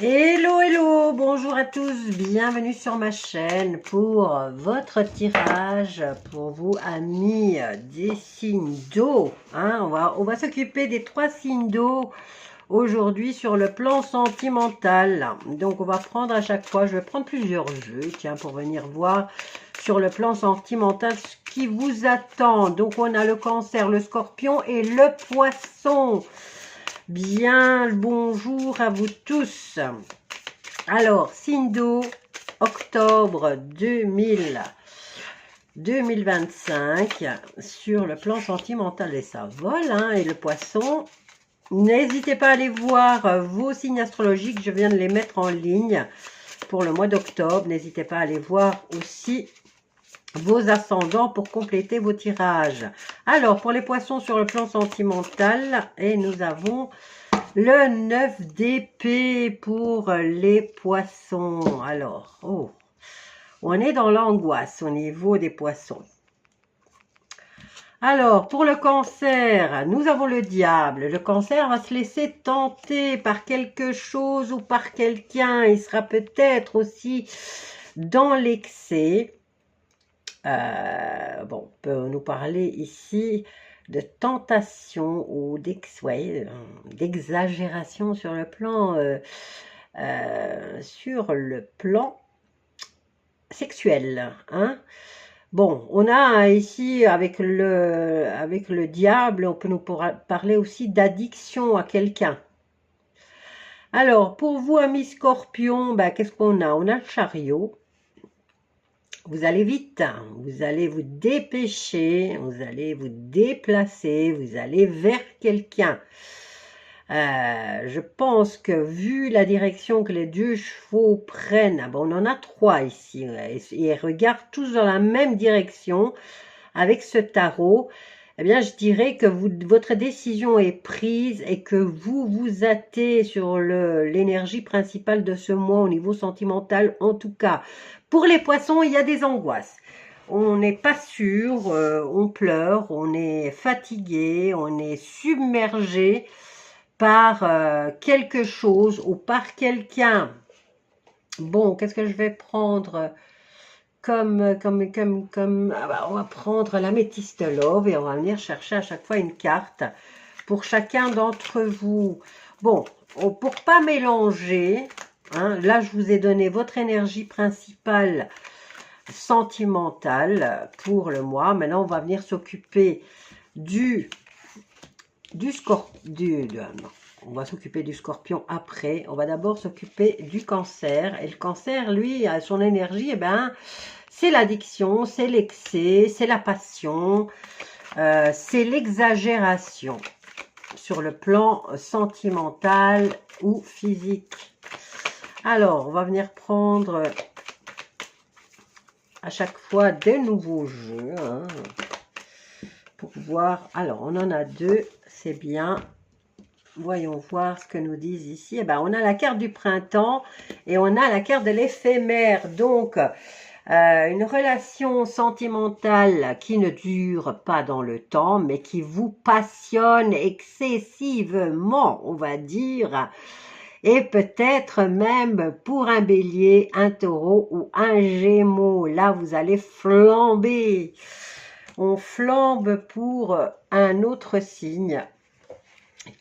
Hello, hello, bonjour à tous, bienvenue sur ma chaîne pour votre tirage pour vous amis des signes d'eau. On va s'occuper des 3 signes d'eau aujourd'hui sur le plan sentimental. Donc on va prendre à chaque fois, je vais prendre plusieurs jeux, tiens, pour venir voir sur le plan sentimental ce qui vous attend. Donc on a le Cancer, le Scorpion et le Poisson. Bien, bonjour à vous tous. Alors, signe d'eau, octobre 2025, sur le plan sentimental, et ça vole, et le Poisson. N'hésitez pas à aller voir vos signes astrologiques, je viens de les mettre en ligne pour le mois d'octobre. N'hésitez pas à aller voir aussi vos ascendants pour compléter vos tirages. Alors, pour les Poissons sur le plan sentimental, et nous avons le 9 d'épée pour les Poissons. Alors, on est dans l'angoisse au niveau des Poissons. Alors, pour le Cancer, nous avons le diable. Le Cancer va se laisser tenter par quelque chose ou par quelqu'un. Il sera peut-être aussi dans l'excès. On peut nous parler ici de tentation ou d'exagération sur le plan sexuel. Bon, on a ici avec le diable, on peut nous parler aussi d'addiction à quelqu'un. Alors, pour vous, amis Scorpion, qu'est-ce qu'on a? On a le chariot. Vous allez vite, vous allez vous dépêcher, vous allez vous déplacer, vous allez vers quelqu'un. Je pense que vu la direction que les 2 chevaux prennent, on en a 3 ici, et ils regardent tous dans la même direction avec ce tarot. Eh bien, je dirais que votre décision est prise et que vous vous hâtez sur l'énergie principale de ce mois au niveau sentimental. En tout cas, pour les Poissons, il y a des angoisses. On n'est pas sûr, on pleure, on est fatigué, on est submergé par quelque chose ou par quelqu'un. Bon, qu'est-ce que je vais prendre on va prendre l'améthyste love et on va venir chercher à chaque fois une carte pour chacun d'entre vous. Bon, pour pas mélanger, là je vous ai donné votre énergie principale sentimentale pour le mois. Maintenant on va venir s'occuper on va s'occuper du Scorpion après. On va d'abord s'occuper du Cancer. Et le Cancer, lui, a son énergie, c'est l'addiction, c'est l'excès, c'est la passion, c'est l'exagération sur le plan sentimental ou physique. Alors, on va venir prendre à chaque fois des nouveaux jeux pour voir. Alors, on en a 2, c'est bien. Voyons voir ce que nous disent ici. On a la carte du printemps et on a la carte de l'éphémère. Donc, une relation sentimentale qui ne dure pas dans le temps, mais qui vous passionne excessivement, on va dire. Et peut-être même pour un bélier, un taureau ou un gémeau. Là, vous allez flamber. On flambe pour un autre signe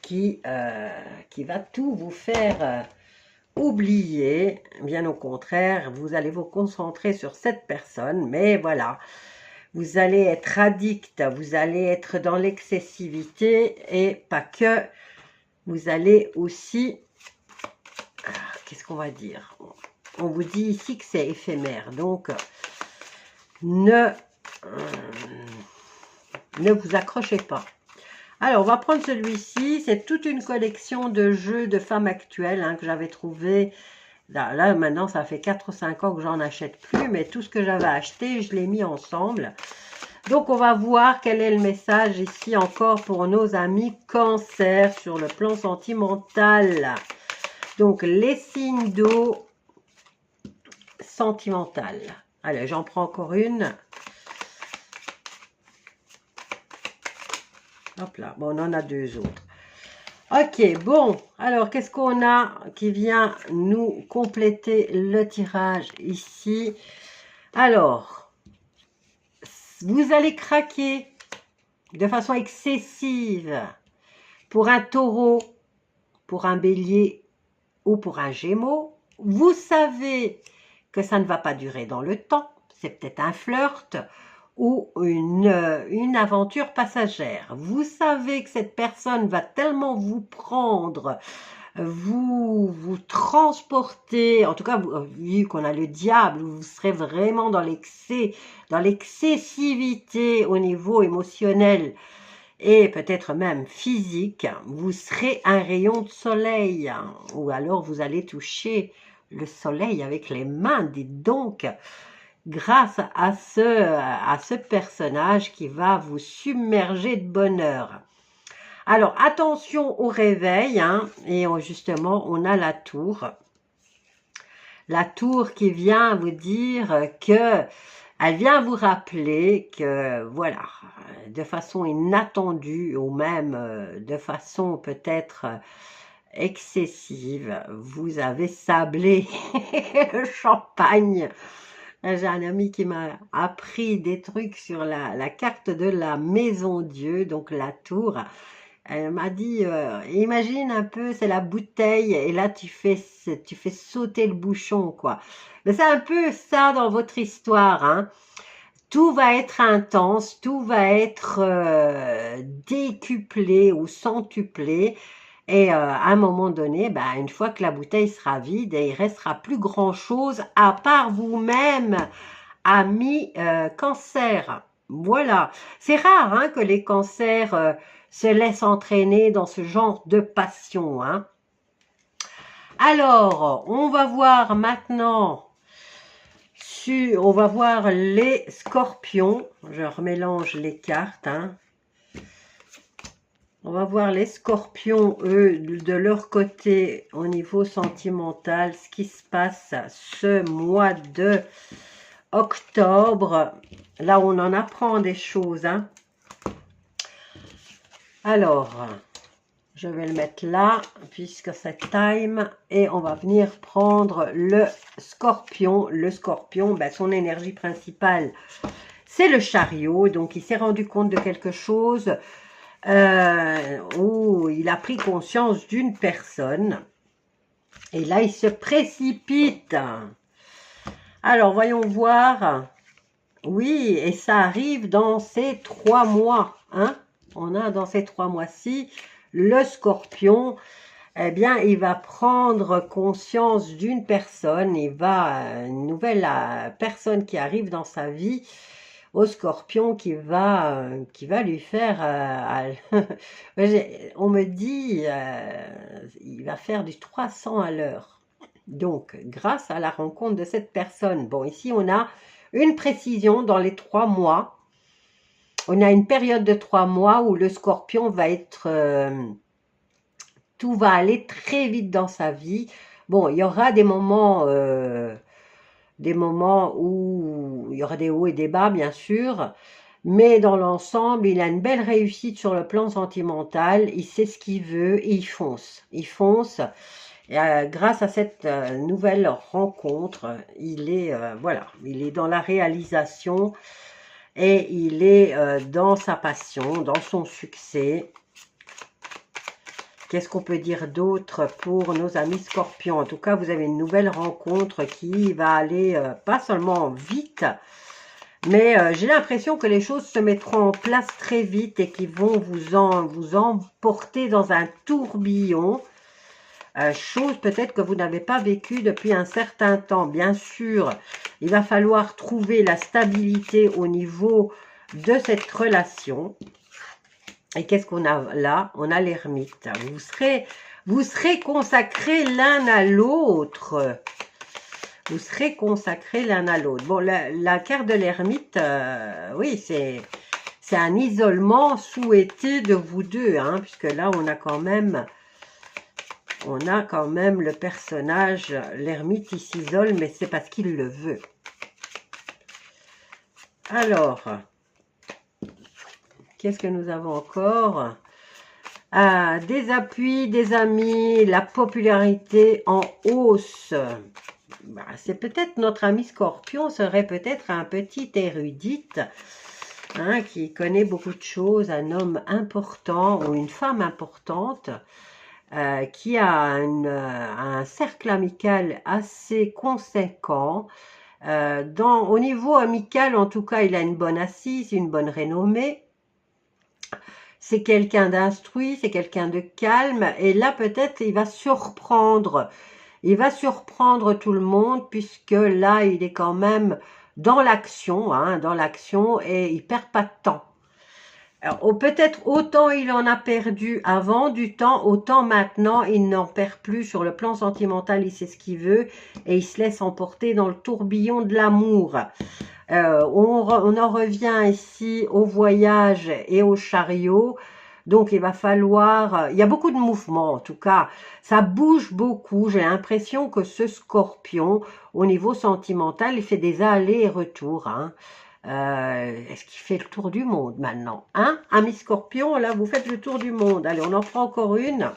qui va tout vous faire oublier. Bien au contraire, vous allez vous concentrer sur cette personne, mais voilà, vous allez être addict, vous allez être dans l'excessivité et pas que, vous allez aussi, qu'est-ce qu'on va dire? On vous dit ici que c'est éphémère, donc ne vous accrochez pas. Alors, on va prendre celui-ci. C'est toute une collection de jeux de femmes actuelles que j'avais trouvé. Là, maintenant, ça fait 4 ou 5 ans que j'en achète plus. Mais tout ce que j'avais acheté, je l'ai mis ensemble. Donc, on va voir quel est le message ici encore pour nos amis Cancer sur le plan sentimental. Donc, les signes d'eau sentimental. Allez, j'en prends encore une. Hop là, bon, on en a 2 autres. Ok, bon, alors qu'est-ce qu'on a qui vient nous compléter le tirage ici? Alors, vous allez craquer de façon excessive pour un taureau, pour un bélier ou pour un gémeau. Vous savez que ça ne va pas durer dans le temps, c'est peut-être un flirt ou une aventure passagère. Vous savez que cette personne va tellement vous prendre, vous transporter, en tout cas, vu qu'on a le diable, vous serez vraiment dans l'excès, dans l'excessivité au niveau émotionnel et peut-être même physique. Vous serez un rayon de soleil, ou alors vous allez toucher le soleil avec les mains, dites donc, grâce à ce personnage qui va vous submerger de bonheur. Alors, attention au réveil, et justement, on a la tour. La tour qui vient vous dire que, elle vient vous rappeler que, voilà, de façon inattendue, ou même de façon peut-être excessive, vous avez sablé le champagne. J'ai un ami qui m'a appris des trucs sur la carte de la maison Dieu, donc la tour. Elle m'a dit, imagine un peu, c'est la bouteille, et là tu fais sauter le bouchon, quoi. Mais c'est un peu ça dans votre histoire, hein. Tout va être intense, tout va être décuplé ou centuplé. Et à un moment donné, ben, une fois que la bouteille sera vide, il restera plus grand-chose à part vous-même, ami cancer. Voilà. C'est rare hein, que les cancers se laissent entraîner dans ce genre de passion. Hein. Alors, on va voir maintenant... On va voir les scorpions. Je remélange les cartes. Hein. On va voir les scorpions, eux, de leur côté, au niveau sentimental, ce qui se passe ce mois de octobre. Là, on en apprend des choses. Hein. Alors, je vais le mettre là, puisque c'est time. Et on va venir prendre le scorpion. Le scorpion, ben, son énergie principale, c'est le chariot. Donc, il s'est rendu compte de quelque chose où il a pris conscience d'une personne. Et là, il se précipite. Alors, voyons voir. Oui, et ça arrive dans ces 3 mois. Hein. On a dans ces 3 mois-ci le scorpion. Eh bien, il va prendre conscience d'une personne. Il va, une nouvelle personne qui arrive dans sa vie, au scorpion qui va lui faire, on me dit, il va faire du 300 à l'heure. Donc, grâce à la rencontre de cette personne. Bon, ici, on a une précision dans les 3 mois. On a une période de 3 mois où le scorpion va être... tout va aller très vite dans sa vie. Bon, il y aura des moments où il y aura des hauts et des bas, bien sûr. Mais dans l'ensemble, il a une belle réussite sur le plan sentimental. Il sait ce qu'il veut et il fonce. Il fonce. Et, grâce à cette nouvelle rencontre, il est, voilà, il est dans la réalisation et il est dans sa passion, dans son succès. Qu'est-ce qu'on peut dire d'autre pour nos amis scorpions? En tout cas, vous avez une nouvelle rencontre qui va aller pas seulement vite, mais j'ai l'impression que les choses se mettront en place très vite et qui vont vous emporter dans un tourbillon. Chose peut-être que vous n'avez pas vécue depuis un certain temps. Bien sûr, il va falloir trouver la stabilité au niveau de cette relation. Et qu'est-ce qu'on a là? On a l'ermite. Vous serez consacrés l'un à l'autre. Vous serez consacrés l'un à l'autre. Bon, la carte de l'ermite, oui, c'est un isolement souhaité de vous deux, hein, puisque là, on a quand même le personnage, l'ermite, il s'isole, mais c'est parce qu'il le veut. Alors, qu'est-ce que nous avons encore? Des appuis, des amis, la popularité en hausse. Bah, c'est peut-être notre ami Scorpion serait peut-être un petit érudite, hein, qui connaît beaucoup de choses, un homme important ou une femme importante, qui a un cercle amical assez conséquent. Au niveau amical, en tout cas, il a une bonne assise, une bonne renommée. C'est quelqu'un d'instruit, c'est quelqu'un de calme. Et là, peut-être, il va surprendre. Il va surprendre tout le monde, puisque là, il est quand même dans l'action, hein, dans l'action, et il perd pas de temps. Alors, peut-être autant il en a perdu avant du temps, autant maintenant il n'en perd plus sur le plan sentimental, il sait ce qu'il veut et il se laisse emporter dans le tourbillon de l'amour. On en revient ici au voyage et au chariot. Donc il va falloir, il y a beaucoup de mouvements en tout cas, ça bouge beaucoup. J'ai l'impression que ce Scorpion, au niveau sentimental, il fait des allers et retours, hein. Est-ce qu'il fait le tour du monde maintenant, hein, ami Scorpion? Là, vous faites le tour du monde. Allez, on en prend encore une.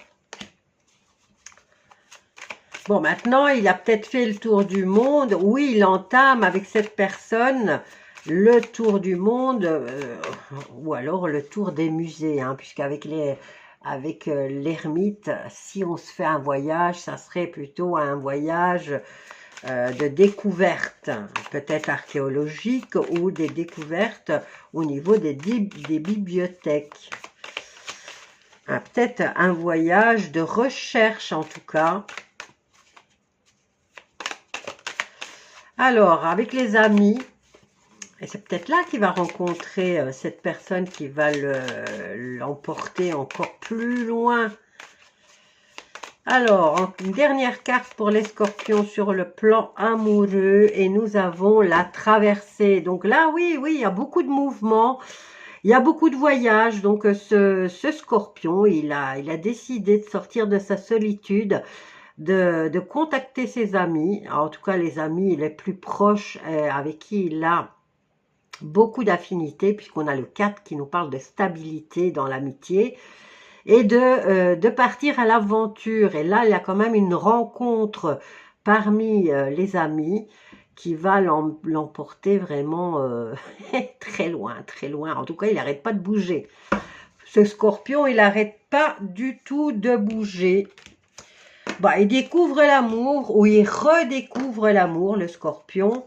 Bon, maintenant, il a peut-être fait le tour du monde. Oui, il entame avec cette personne le tour du monde, ou alors le tour des musées, hein, puisqu'avec l'ermite, si on se fait un voyage, ça serait plutôt un voyage de découvertes, peut-être archéologiques ou des découvertes au niveau des bibliothèques. Peut-être un voyage de recherche en tout cas. Alors, avec les amis, et c'est peut-être là qu'il va rencontrer cette personne qui va l'emporter encore plus loin. Alors, une dernière carte pour les Scorpions sur le plan amoureux et nous avons la traversée. Donc là, oui, il y a beaucoup de mouvements, il y a beaucoup de voyages. Donc ce Scorpion, il a décidé de sortir de sa solitude, de contacter ses amis, en tout cas les amis les plus proches avec qui il a beaucoup d'affinités, puisqu'on a le 4 qui nous parle de stabilité dans l'amitié, et de partir à l'aventure. Et là, il y a quand même une rencontre parmi les amis qui va l'emporter vraiment très loin, très loin. En tout cas, il n'arrête pas de bouger. Ce Scorpion, il n'arrête pas du tout de bouger. Bah, il découvre l'amour, ou il redécouvre l'amour, le Scorpion,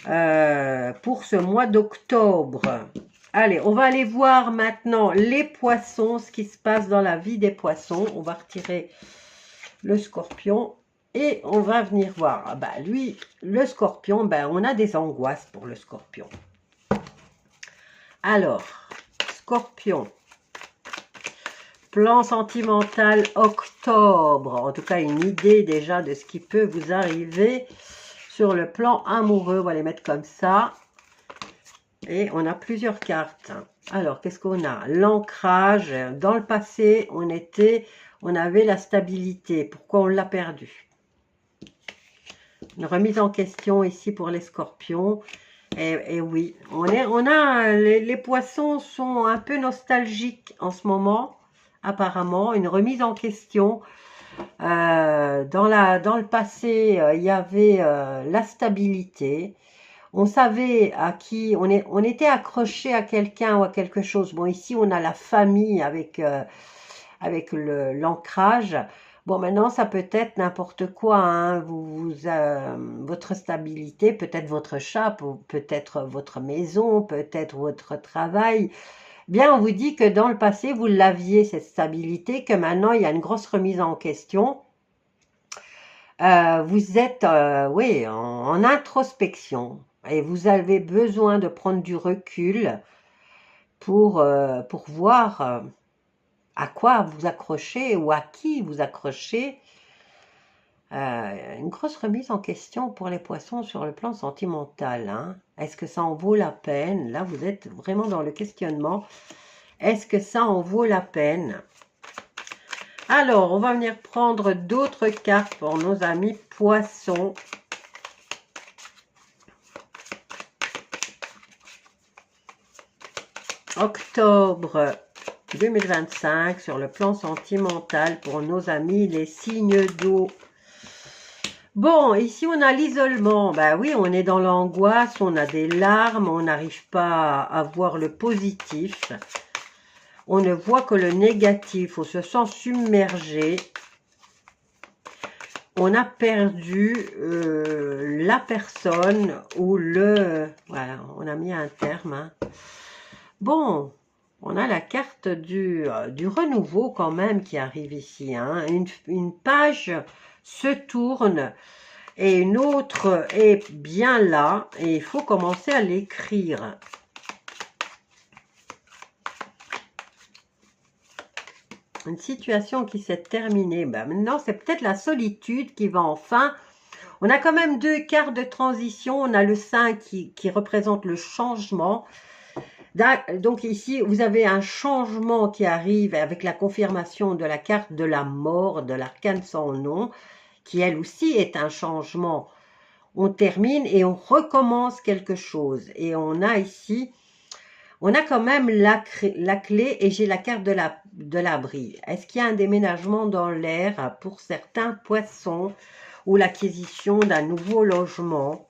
pour ce mois d'octobre. Allez, on va aller voir maintenant les poissons, ce qui se passe dans la vie des poissons. On va retirer le Scorpion et on va venir voir. Ah bah, lui, le Scorpion, ben, on a des angoisses pour le Scorpion. Alors, Scorpion, plan sentimental octobre. En tout cas, une idée déjà de ce qui peut vous arriver sur le plan amoureux. On va les mettre comme ça. Et on a plusieurs cartes. Alors, qu'est-ce qu'on a? L'ancrage. Dans le passé, on avait la stabilité. Pourquoi on l'a perdu? Une remise en question ici pour les Scorpions. Et oui, les poissons sont un peu nostalgiques en ce moment, apparemment. Une remise en question. Dans le passé, il y avait la stabilité. On savait à qui, on était accroché à quelqu'un ou à quelque chose. Bon, ici, on a la famille avec l'ancrage. Bon, maintenant, ça peut être n'importe quoi, hein. Votre stabilité, peut-être votre chat, peut-être votre maison, peut-être votre travail. Bien, on vous dit que dans le passé, vous l'aviez, cette stabilité, que maintenant, il y a une grosse remise en question. Vous êtes, oui, en introspection. Et vous avez besoin de prendre du recul pour voir à quoi vous accrochez ou à qui vous accrochez. Une grosse remise en question pour les poissons sur le plan sentimental, hein. Est-ce que ça en vaut la peine? Là, vous êtes vraiment dans le questionnement. Est-ce que ça en vaut la peine? Alors, on va venir prendre d'autres cartes pour nos amis poissons. Octobre, 2025 sur le plan sentimental pour nos amis, les signes d'eau. Bon, ici on a l'isolement. Ben oui, on est dans l'angoisse, on a des larmes, on n'arrive pas à voir le positif. On ne voit que le négatif, on se sent submergé. On a perdu la personne ou le... Voilà, on a mis un terme. Hein. Bon, on a la carte du renouveau quand même qui arrive ici. Hein. Une page se tourne et une autre est bien là. Et il faut commencer à l'écrire. Une situation qui s'est terminée. Ben maintenant, c'est peut-être la solitude qui va enfin... On a quand même deux cartes de transition. On a le 5 qui représente le changement. Donc ici, vous avez un changement qui arrive avec la confirmation de la carte de la mort, de l'arcane sans nom, qui elle aussi est un changement. On termine et on recommence quelque chose. Et on a ici... On a quand même la clé et j'ai la carte de l'abri. Est-ce qu'il y a un déménagement dans l'air pour certains poissons ou l'acquisition d'un nouveau logement?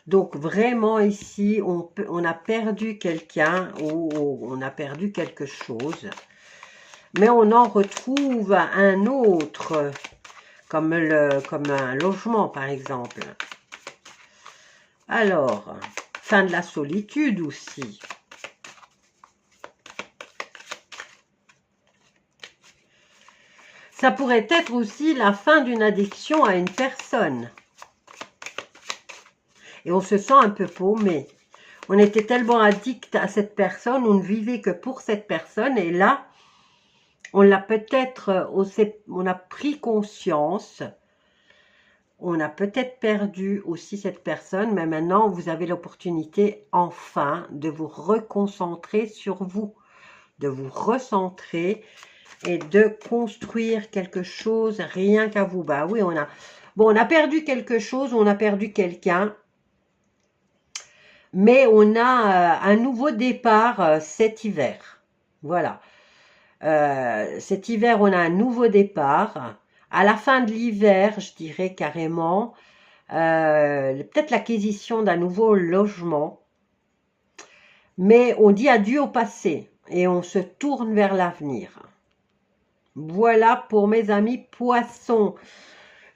Donc vraiment ici, on a perdu quelqu'un ou on a perdu quelque chose. Mais on en retrouve un autre, comme un logement par exemple. Alors... Fin de la solitude aussi. Ça pourrait être aussi la fin d'une addiction à une personne. Et on se sent un peu paumé. On était tellement addict à cette personne, on ne vivait que pour cette personne. Et là, on l'a peut-être, on a pris conscience. On a peut-être perdu aussi cette personne, mais maintenant, vous avez l'opportunité, enfin, de vous reconcentrer sur vous, de vous recentrer et de construire quelque chose rien qu'à vous. Bah oui, on a perdu quelque chose, on a perdu quelqu'un, mais on a un nouveau départ cet hiver. Voilà. Cet hiver, on a un nouveau départ. À la fin de l'hiver, je dirais carrément, peut-être l'acquisition d'un nouveau logement. Mais on dit adieu au passé et on se tourne vers l'avenir. Voilà pour mes amis poissons.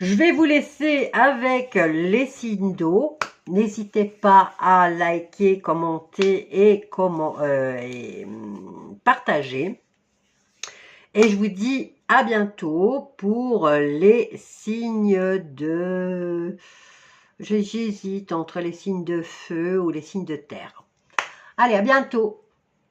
Je vais vous laisser avec les signes d'eau. N'hésitez pas à liker, commenter et partager. Et je vous dis à bientôt pour les signes de... J'hésite entre les signes de feu ou les signes de terre. Allez, à bientôt!